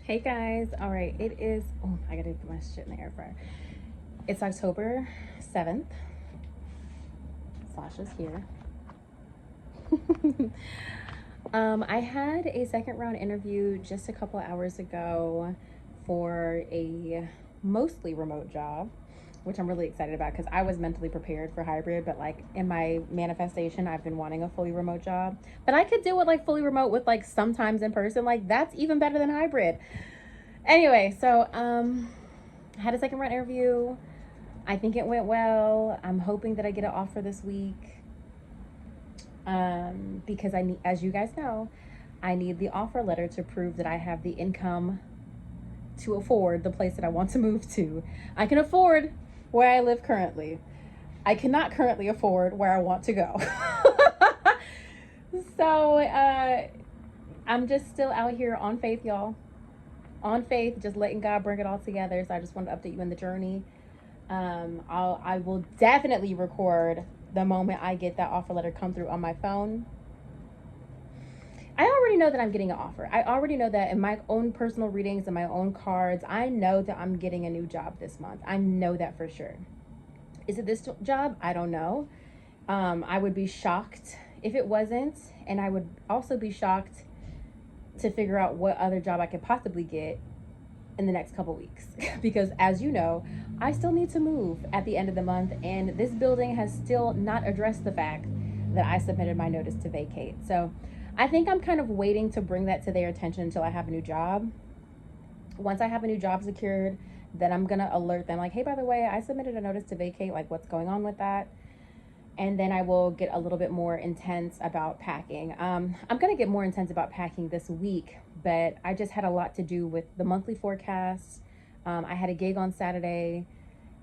Hey guys, all right, it is, oh, I gotta put my shit in the air fryer. It's October 7th. Sasha's here. I had a second round interview just a couple hours ago for a mostly remote job, which I'm really excited about because I was mentally prepared for hybrid, but like in my manifestation, I've been wanting a fully remote job. But I could do it like fully remote with like sometimes in person. Like that's even better than hybrid. Anyway, so I had a second round interview. I think it went well. I'm hoping that I get an offer this week. Because I need, as you guys know, I need the offer letter to prove that I have the income to afford the place that I want to move to. I can afford where I live currently. I cannot currently afford where I want to go. So I'm just still out here on faith, y'all. On faith, just letting God bring it all together. So I just wanted to update you in the journey. I will definitely record the moment I get that offer letter come through on my phone. I already know that I'm getting an offer. I already know that in my own personal readings and my own cards, I know that I'm getting a new job this month. I know that for sure. Is it this job? I don't know. I would be shocked if it wasn't. And I would also be shocked to figure out what other job I could possibly get in the next couple weeks. Because as you know, I still need to move at the end of the month. And this building has still not addressed the fact that I submitted my notice to vacate. So I think I'm kind of waiting to bring that to their attention until I have a new job. Once I have a new job secured, then I'm gonna alert them like, hey, by the way, I submitted a notice to vacate, like what's going on with that? And then I will get a little bit more intense about packing. I'm gonna get more intense about packing this week, but I just had a lot to do with the monthly forecast. I had a gig on Saturday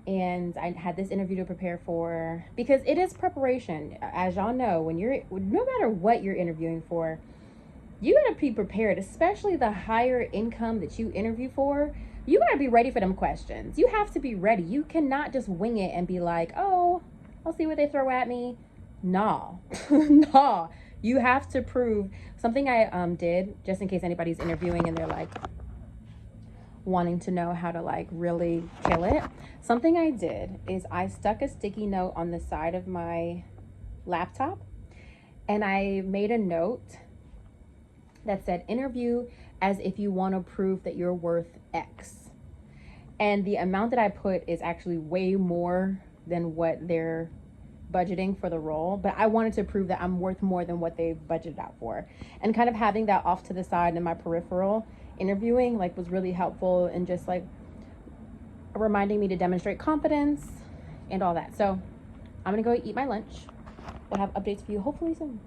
and I had this interview to prepare for, because it is preparation. As y'all know, when you're, no matter what you're interviewing for, you gotta be prepared, especially the higher income that you interview for. You gotta be ready for them questions. You have to be ready. You cannot just wing it and be like, oh, I'll see what they throw at me. Nah, nah. You have to prove something. I did, just in case anybody's interviewing and they're like wanting to know how to like really kill it. Something I did is I stuck a sticky note on the side of my laptop and I made a note that said, interview as if you want to prove that you're worth X. And the amount that I put is actually way more than what they're budgeting for the role, but I wanted to prove that I'm worth more than what they've budgeted out for. And kind of having that off to the side in my peripheral interviewing like was really helpful and just like reminding me to demonstrate confidence and all that. So I'm gonna go eat my lunch. We'll have updates for you hopefully soon.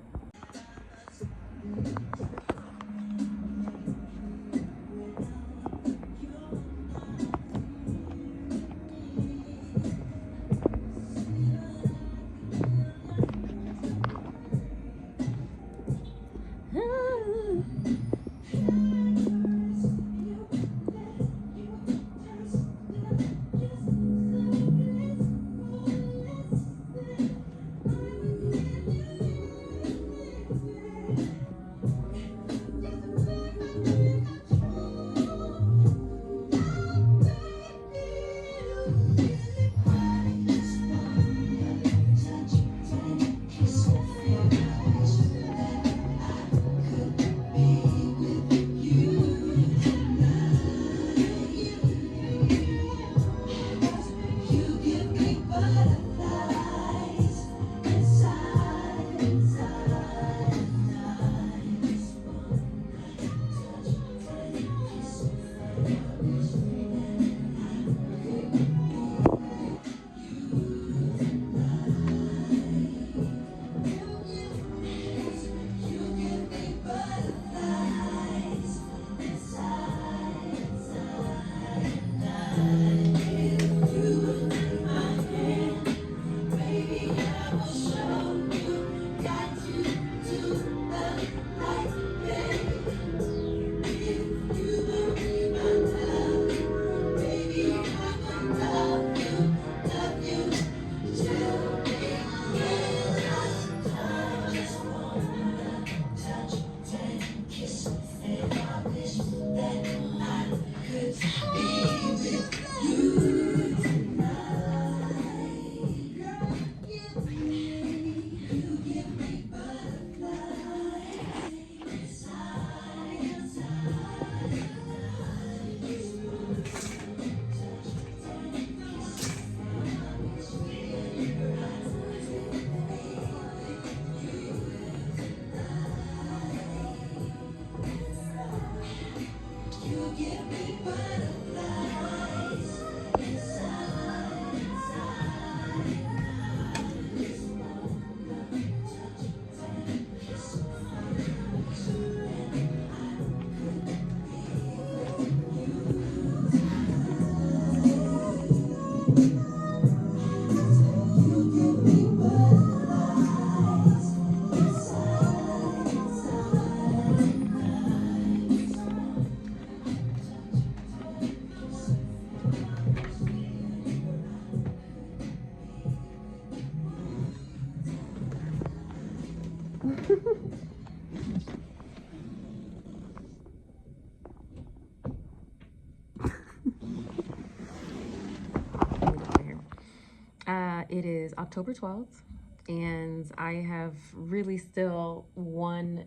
It is October 12th, and I have really still one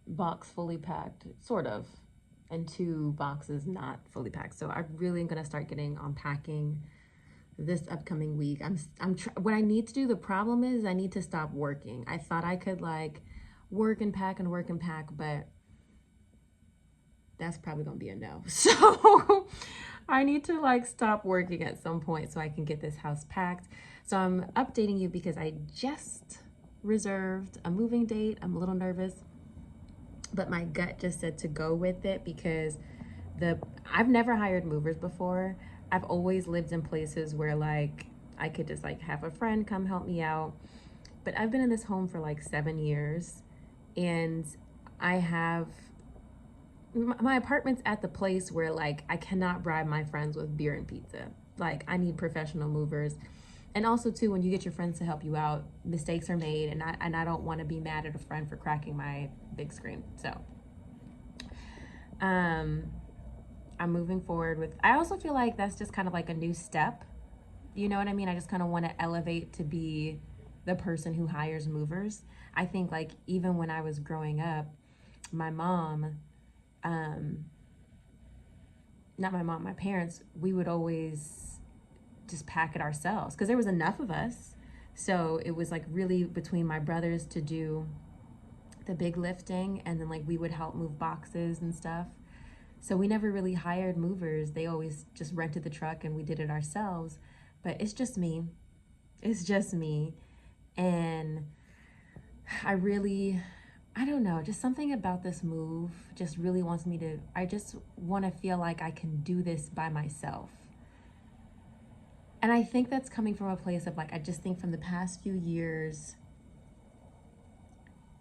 box fully packed, sort of, and two boxes not fully packed. So I really am gonna start getting on packing this upcoming week. What I need to do, the problem is I need to stop working. I thought I could like work and pack, but that's probably gonna be a no. So I need to like stop working at some point so I can get this house packed. So I'm updating you because I just reserved a moving date. I'm a little nervous, but my gut just said to go with it because I've never hired movers before. I've always lived in places where like I could just like have a friend come help me out. But I've been in this home for like 7 years, and I have my apartment's at the place where like I cannot bribe my friends with beer and pizza. Like I need professional movers. And also too, when you get your friends to help you out, mistakes are made, and I don't want to be mad at a friend for cracking my big screen. So I'm moving forward with, I also feel like that's just kind of like a new step. You know what I mean? I just kind of want to elevate to be the person who hires movers. I think like even when I was growing up, my mom, not my mom, my parents, we would always just pack it ourselves because there was enough of us. So it was like really between my brothers to do the big lifting, and then like we would help move boxes and stuff. So we never really hired movers. They always just rented the truck and we did it ourselves. But it's just me. It's just me. And I don't know, just something about this move just really wants me to, I just want to feel like I can do this by myself. And I think that's coming from a place of like, I just think from the past few years,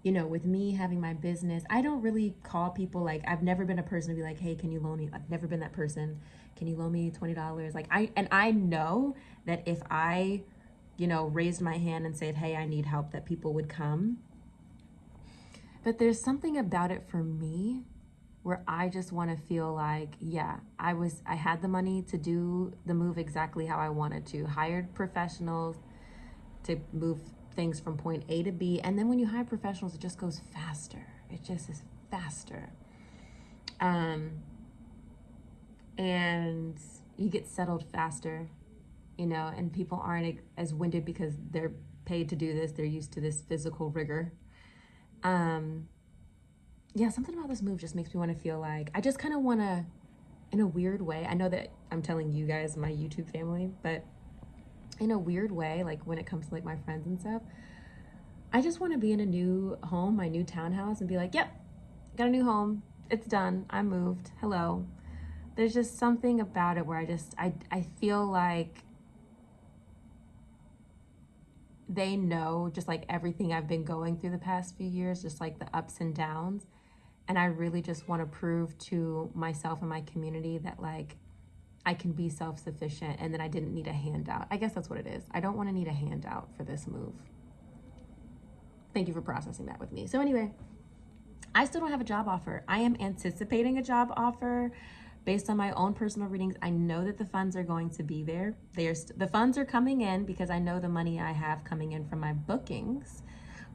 you know, with me having my business, I don't really call people, like, I've never been a person to be like, hey, can you loan me? I've never been that person. Can you loan me $20? Like I know that if I, you know, raised my hand and said, hey, I need help, that people would come. But there's something about it for me where I just want to feel like, yeah, I had the money to do the move exactly how I wanted to. Hired professionals to move things from point A to B. And then when you hire professionals, it just goes faster. It just is faster. And you get settled faster, you know, and people aren't as winded because they're paid to do this. They're used to this physical rigor. Yeah, something about this move just makes me want to feel like, I just kind of want to, in a weird way, I know that I'm telling you guys, my YouTube family, but in a weird way, like when it comes to like my friends and stuff, I just want to be in a new home, my new townhouse, and be like, yep, got a new home. It's done. I moved. Hello. There's just something about it where I feel like they know just like everything I've been going through the past few years, just like the ups and downs. And I really just want to prove to myself and my community that like I can be self-sufficient and that I didn't need a handout. I guess that's what it is. I don't want to need a handout for this move. Thank you for processing that with me. So anyway, I still don't have a job offer. I am anticipating a job offer based on my own personal readings. I know that the funds are going to be there. The funds are coming in because I know the money I have coming in from my bookings,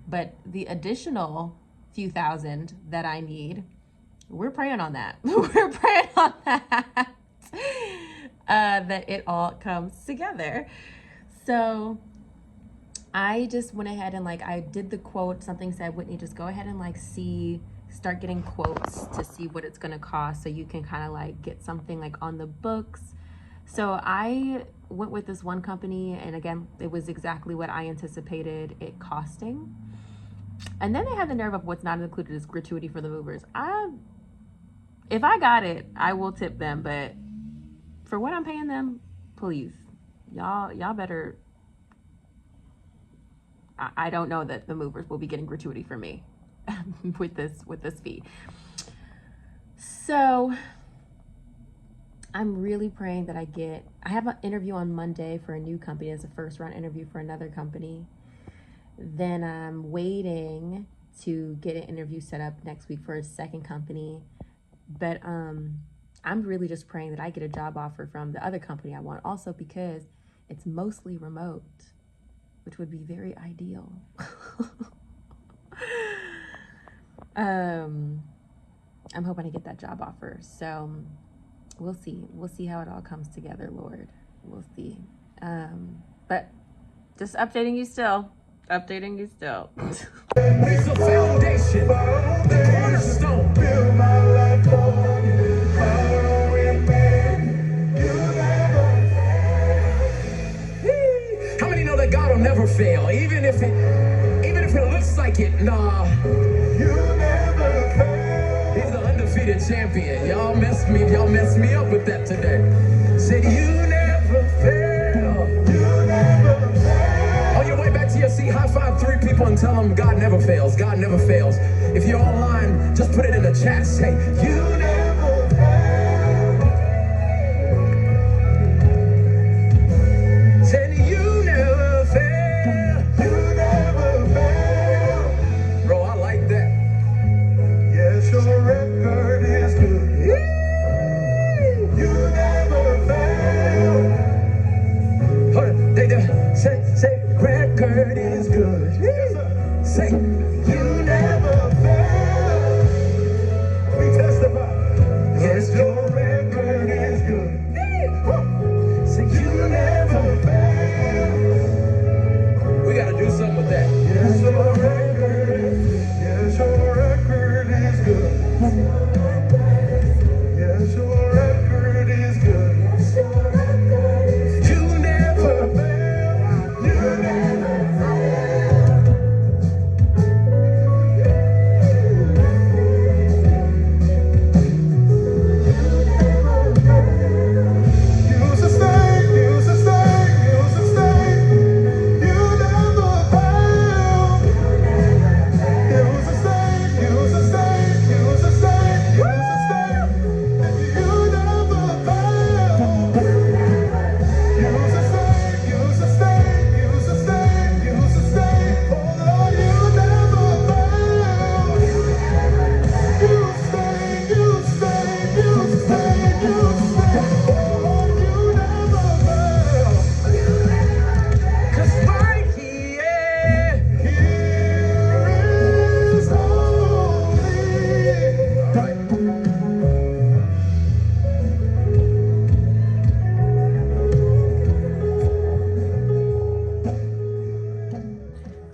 but the additional few thousand that I need, we're praying on that. We're praying on that. That it all comes together. So I just went ahead and like, I did the quote, something said, Whitney, just go ahead and like see start getting quotes to see what it's gonna cost, so you can kind of like get something like on the books. So I went with this one company, and again, it was exactly what I anticipated it costing. And then they had the nerve of what's not included is gratuity for the movers. If I got it, I will tip them, but for what I'm paying them, please, y'all better. I don't know that the movers will be getting gratuity for me with this fee. So I'm really praying that I have an interview on Monday for a new company. It's a first round interview for another company. Then I'm waiting to get an interview set up next week for a second company. But I'm really just praying that I get a job offer from the other company I want, also because it's mostly remote, which would be very ideal. I'm hoping to get that job offer. So we'll see how it all comes together, Lord. We'll see. But just updating you still. He's the foundation, the cornerstone. Build my life on you. How many know that God will never fail, even if it looks like it? Nah, you never fail. He's the undefeated champion. Y'all messed me up with that today. Said you never fail. You never fail. On your way back to your seat, high five 3 people and tell them God never fails. God never fails. If you're online, just put it in the chat. Say you never fail. Said you never fail. You never fail. Bro, I like that. Yes, your record is good. You never fail. Hold on, they say record is good. Say you never fail. We testify. Yes, your record is good. Say you never fail. We gotta do something with that. Yes, your record is good. Yes, your record is good. You never fail. You never fail. You sustain. You sustain. You never fail. You sustain. You sustain. You sustain. You sustain. You never fail. You sustain. You sustain. You sustain. You sustain. Oh Lord, you never fail. You sustain. You sustain. You sustain. You sustain. Oh Lord, you never fail. 'Cause right here is holy. All right.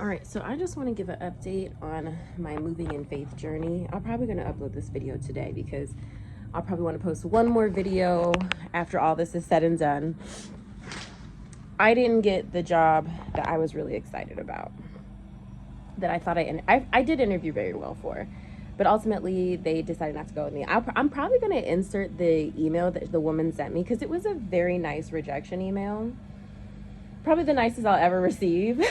All right, so I just want to give an update on my moving in faith journey. I'm probably going to upload this video today because I'll probably want to post one more video after all this is said and done. I didn't get the job that I was really excited about, that I thought I did interview very well for, but ultimately they decided not to go with me. I'm probably going to insert the email that the woman sent me because it was a very nice rejection email. Probably the nicest I'll ever receive.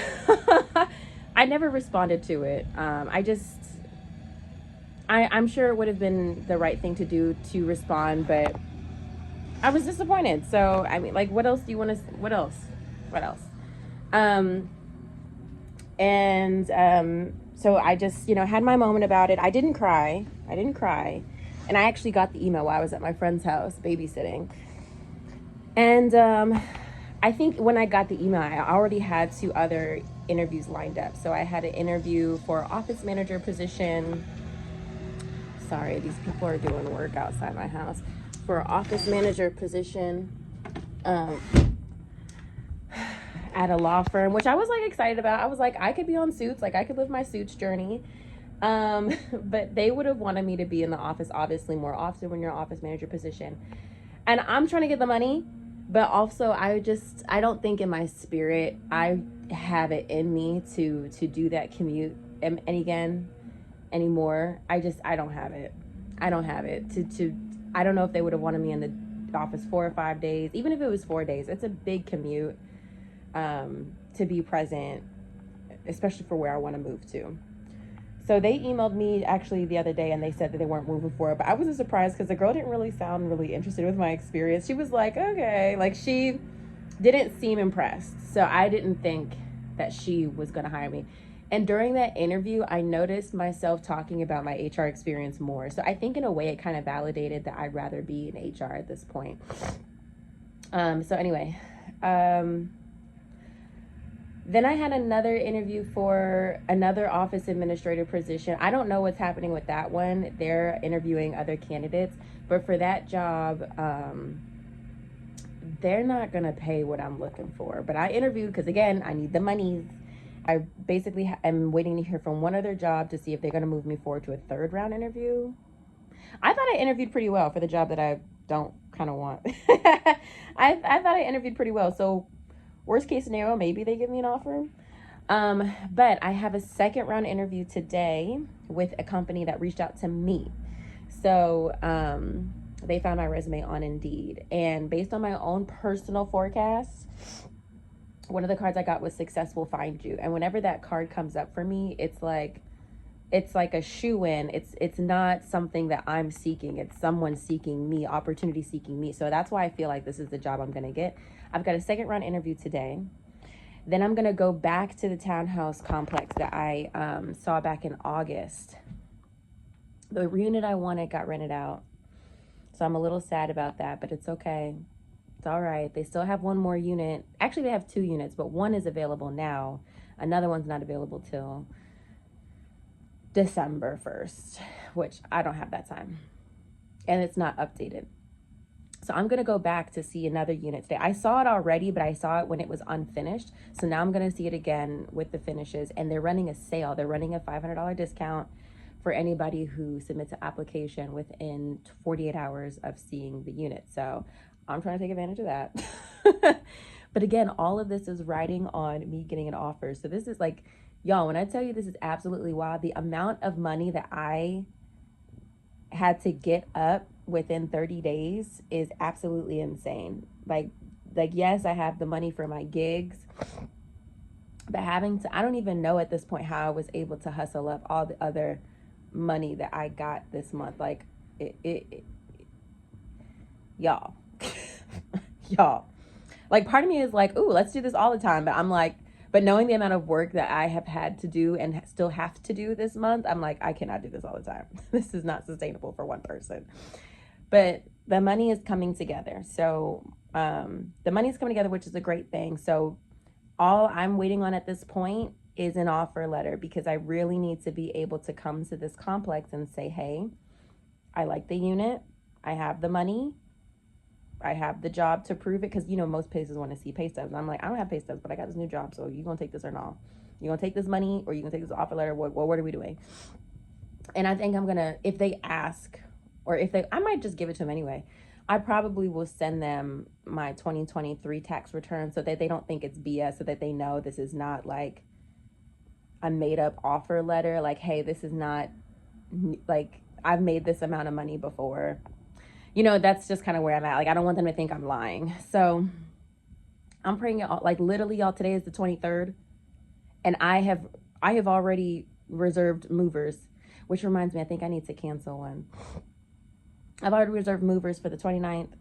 I never responded to it. I'm sure it would have been the right thing to do to respond, but I was disappointed. So, I mean, like, what else do you want to, what else? So I just, had my moment about it. I didn't cry. And I actually got the email while I was at my friend's house babysitting. And I think when I got the email, I already had 2 other interviews lined up. So I had an interview for office manager position. Sorry, these people are doing work outside my house. For office manager position at a law firm, which I was like excited about. I was like, I could be on Suits, like I could live my Suits journey. But they would have wanted me to be in the office obviously more often when you're an office manager position. And I'm trying to get the money, but also I don't think in my spirit I have it in me to do that commute and again anymore. I don't have it. I don't have it to I don't know if they would have wanted me in the office 4 or 5 days. Even if it was 4 days, it's a big commute to be present, especially for where I want to move to. So they emailed me actually the other day and they said that they weren't moving forward, but I wasn't surprised because the girl didn't really sound really interested with my experience. She was like, okay, like she didn't seem impressed. So I didn't think that she was going to hire me. And during that interview, I noticed myself talking about my HR experience more. So I think in a way it kind of validated that I'd rather be in HR at this point. So anyway, then I had another interview for another office administrator position. I don't know what's happening with that one. They're interviewing other candidates, but for that job, they're not gonna pay what I'm looking for. But I interviewed because again, I need the money. I basically am waiting to hear from one other job to see if they're gonna move me forward to a third round interview. I thought I interviewed pretty well for the job that I don't kind of want. I thought I interviewed pretty well. So worst case scenario, maybe they give me an offer. But I have a second round interview today with a company that reached out to me. So they found my resume on Indeed. And based on my own personal forecast, one of the cards I got was success will find you. And whenever that card comes up for me, it's like a shoe-in. It's not something that I'm seeking. It's someone seeking me, opportunity seeking me. So that's why I feel like this is the job I'm gonna get. I've got a second round interview today. Then I'm gonna go back to the townhouse complex that I saw back in August. The unit I wanted got rented out. So I'm a little sad about that, but it's okay. It's all right. They still have one more unit. Actually, they have 2 units, but one is available now. Another one's not available till December 1st, which I don't have that time. And it's not updated. So I'm going to go back to see another unit today. I saw it already, but I saw it when it was unfinished. So now I'm going to see it again with the finishes. And they're running a sale. They're running a $500 discount for anybody who submits an application within 48 hours of seeing the unit. So I'm trying to take advantage of that. But again, all of this is riding on me getting an offer. So this is like, y'all, when I tell you this is absolutely wild, the amount of money that I had to get up within 30 days is absolutely insane. Like yes, I have the money for my gigs, but I don't even know at this point how I was able to hustle up all the other money that I got this month. Like y'all, y'all, like part of me is like, ooh, let's do this all the time. But I'm like, but knowing the amount of work that I have had to do and still have to do this month, I'm like, I cannot do this all the time. This is not sustainable for one person. But the money is coming together. So the money is coming together, which is a great thing. So all I'm waiting on at this point is an offer letter, because I really need to be able to come to this complex and say, hey, I like the unit. I have the money. I have the job to prove it, because most places want to see pay stubs. I'm like, I don't have pay stubs, but I got this new job, so you gonna take this or not? You gonna take this money, or you gonna take this offer letter? What are we doing? And I think I'm gonna, if they ask, or I might just give it to them anyway. I probably will send them my 2023 tax return so that they don't think it's BS, so that they know this is not like a made up offer letter. Like, hey, this is not like I've made this amount of money before. That's just kind of where I'm at. Like, I don't want them to think I'm lying. So I'm praying, y'all, like literally, y'all, today is the 23rd. And I have already reserved movers, which reminds me, I think I need to cancel one. I've already reserved movers for the 29th.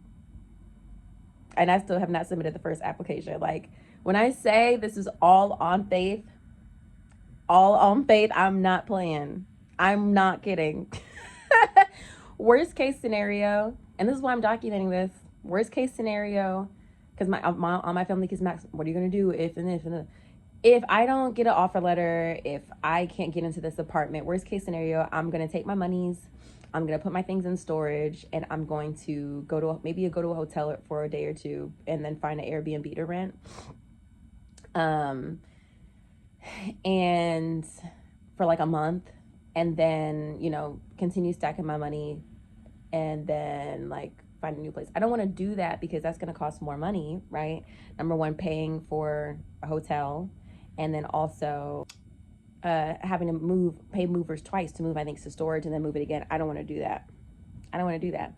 And I still have not submitted the first application. Like, when I say this is all on faith, I'm not playing. I'm not kidding. Worst case scenario, and this is why I'm documenting this. Worst case scenario, because all my family kids max, what are you gonna do if I don't get an offer letter, if I can't get into this apartment? Worst case scenario, I'm gonna take my monies, I'm gonna put my things in storage, and I'm going to go to a hotel for a day or two, and then find an Airbnb to rent. And for like a month. and then, continue stacking my money and then like find a new place. I don't want to do that because that's going to cost more money, right? Number one, paying for a hotel, and then also having to pay movers twice to move my things to storage and then move it again. I don't want to do that.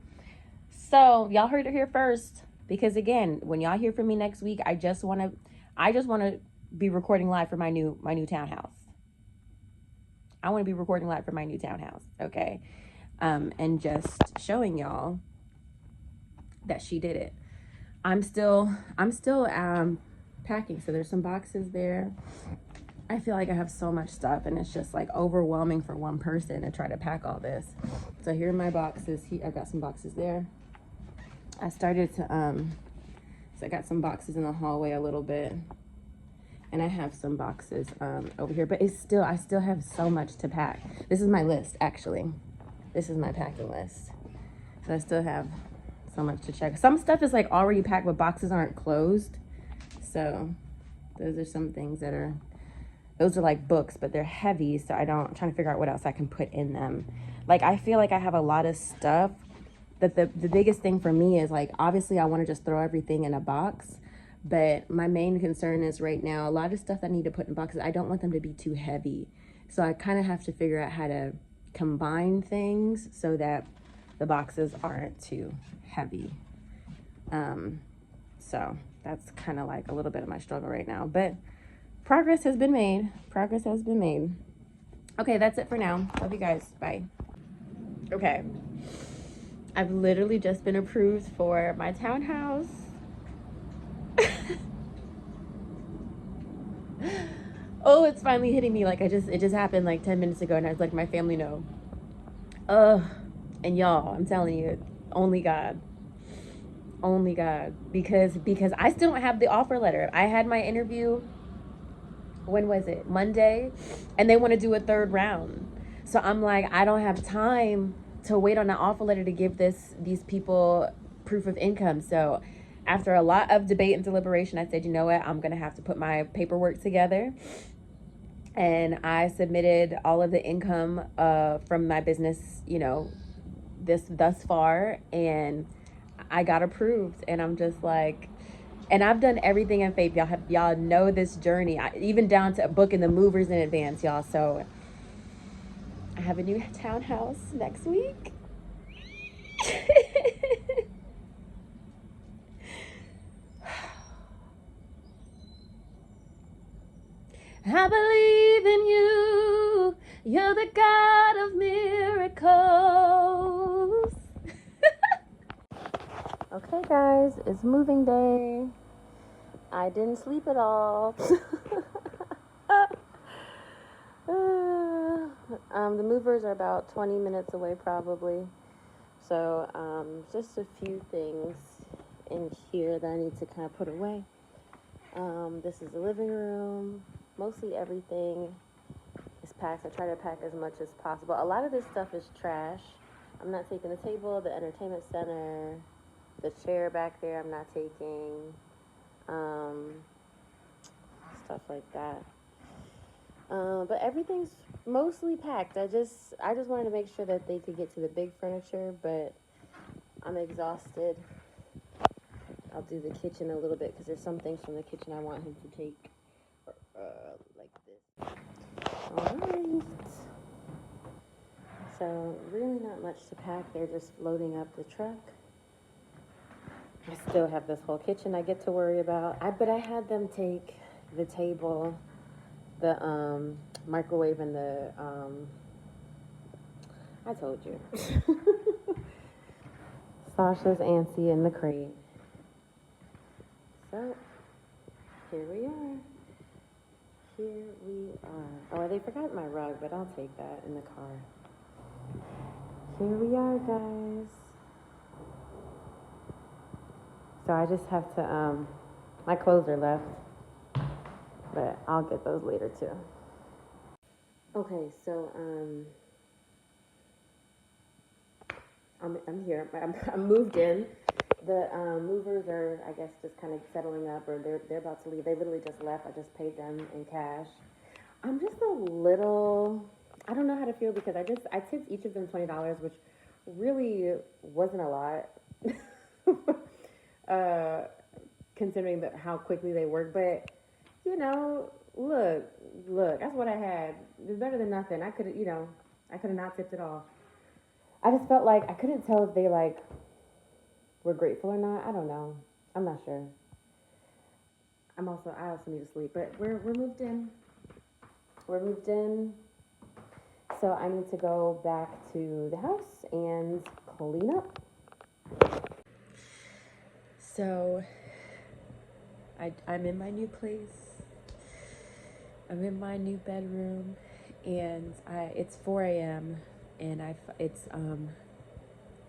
So y'all heard it here first, because again, when y'all hear from me next week, I just want to be recording live for my new townhouse. I want to be recording live for my new townhouse, okay? And just showing y'all that she did it. I'm still packing. So there's some boxes there. I feel like I have so much stuff, and it's just like overwhelming for one person to try to pack all this. So here are my boxes. I've got some boxes there. I started to so I got some boxes in the hallway a little bit, and I have some boxes over here, but I still have so much to pack. This is my list, actually. This is my packing list. So I still have so much to check. Some stuff is like already packed, but boxes aren't closed. So those are some things those are like books, but they're heavy. So I'm trying to figure out what else I can put in them. Like, I feel like I have a lot of stuff that the biggest thing for me is like, obviously I want to just throw everything in a box. But my main concern is right now, a lot of stuff I need to put in boxes, I don't want them to be too heavy. So I kind of have to figure out how to combine things so that the boxes aren't too heavy. So that's kind of like a little bit of my struggle right now. But progress has been made. Okay, that's it for now. Love you guys. Bye. Okay. I've literally just been approved for my townhouse. Oh, it's finally hitting me. Like, it just happened like 10 minutes ago, and I was like, my family know. And y'all, I'm telling you, only God. Because I still don't have the offer letter. I had my interview, when was it? Monday, and they want to do a third round. So I'm like, I don't have time to wait on that offer letter to give these people proof of income. So after a lot of debate and deliberation, I said, you know what? I'm going to have to put my paperwork together. And I submitted all of the income from my business, thus far, and I got approved. And I'm just like, and I've done everything in faith. Y'all know this journey, even down to booking the movers in advance, y'all. So I have a new townhouse next week. I believe in you. You're the God of miracles. Okay, guys, it's moving day. I didn't sleep at all. The movers are about 20 minutes away, probably. So, just a few things in here that I need to kind of put away. This is the living room. Mostly everything is packed. I try to pack as much as possible. A lot of this stuff is trash. I'm not taking the table, the entertainment center, the chair back there I'm not taking. Stuff like that. But everything's mostly packed. I just wanted to make sure that they could get to the big furniture, but I'm exhausted. I'll do the kitchen a little bit because there's some things from the kitchen I want him to take, like this. All right. So really not much to pack. They're just loading up the truck. I still have this whole kitchen I get to worry about. But I had them take the table, the microwave, and the I told you. Sasha's antsy in the crate. So here we are. Oh, they forgot my rug, but I'll take that in the car. Here we are, guys. So I just have to, my clothes are left, but I'll get those later too. Okay, so, I'm here. I'm moved in. The movers are, I guess, just kind of settling up, or they're about to leave. They literally just left. I just paid them in cash. I'm just a little, I don't know how to feel because I tipped each of them $20, which really wasn't a lot, uh, considering how quickly they work. But you know, look, that's what I had. It's better than nothing. I could have, I could have not tipped at all. I just felt like I couldn't tell if they like were grateful or not. I don't know. I'm not sure. I also need to sleep, but we're moved in. We're moved in. So I need to go back to the house and clean up. So I'm in my new place. I'm in my new bedroom, and it's 4 a.m. and it's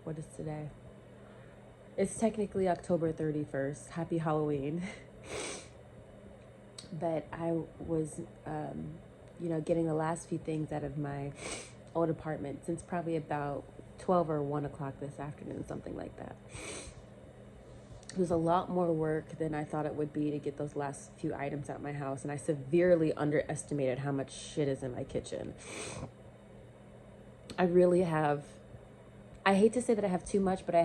what is today? It's technically October 31st. Happy Halloween. But I was getting the last few things out of my old apartment since probably about 12 or 1 o'clock this afternoon, something like that. It was a lot more work than I thought it would be to get those last few items out of my house, and I severely underestimated how much shit is in my kitchen. I really have, I hate to say that I have too much, but I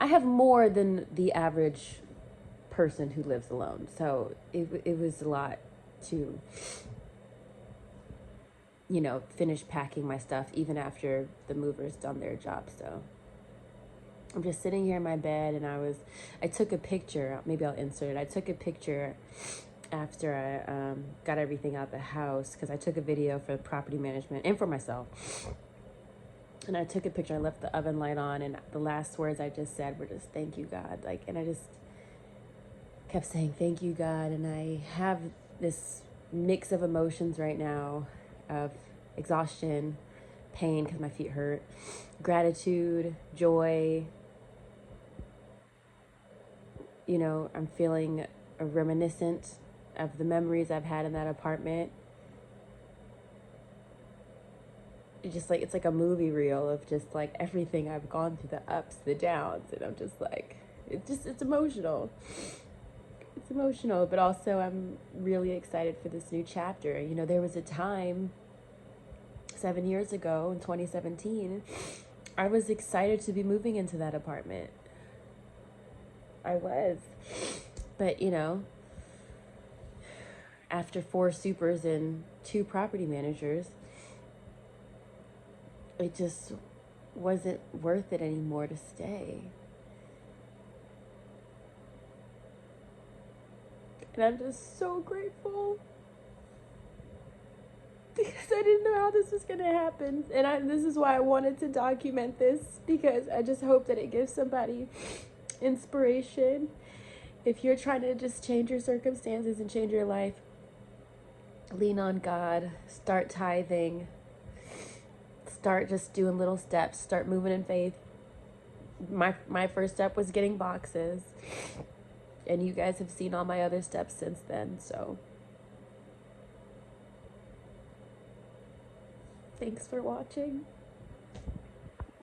have more than the average person who lives alone. So it was a lot to finish packing my stuff even after the movers done their job. So I'm just sitting here in my bed, and I took a picture. Maybe I'll insert it. I took a picture after I got everything out the house, because I took a video for property management and for myself. And I took a picture. I left the oven light on, and the last words I just said were just "thank you, God." And I just kept saying "thank you, God." And I have this mix of emotions right now of exhaustion, pain because my feet hurt, gratitude, joy. I'm feeling a reminiscent of the memories I've had in that apartment. It's like a movie reel of just like everything I've gone through, the ups, the downs, and I'm just like, it's emotional. It's emotional, but also I'm really excited for this new chapter. There was a time 7 years ago in 2017, I was excited to be moving into that apartment. I was. But, after 4 supers and 2 property managers, it just wasn't worth it anymore to stay. And I'm just so grateful, because I didn't know how this was going to happen. And this is why I wanted to document this, because I just hope that it gives somebody inspiration. If you're trying to just change your circumstances and change your life, lean on God, start tithing, start just doing little steps, start moving in faith. My first step was getting boxes, and you guys have seen all my other steps since then. So thanks for watching.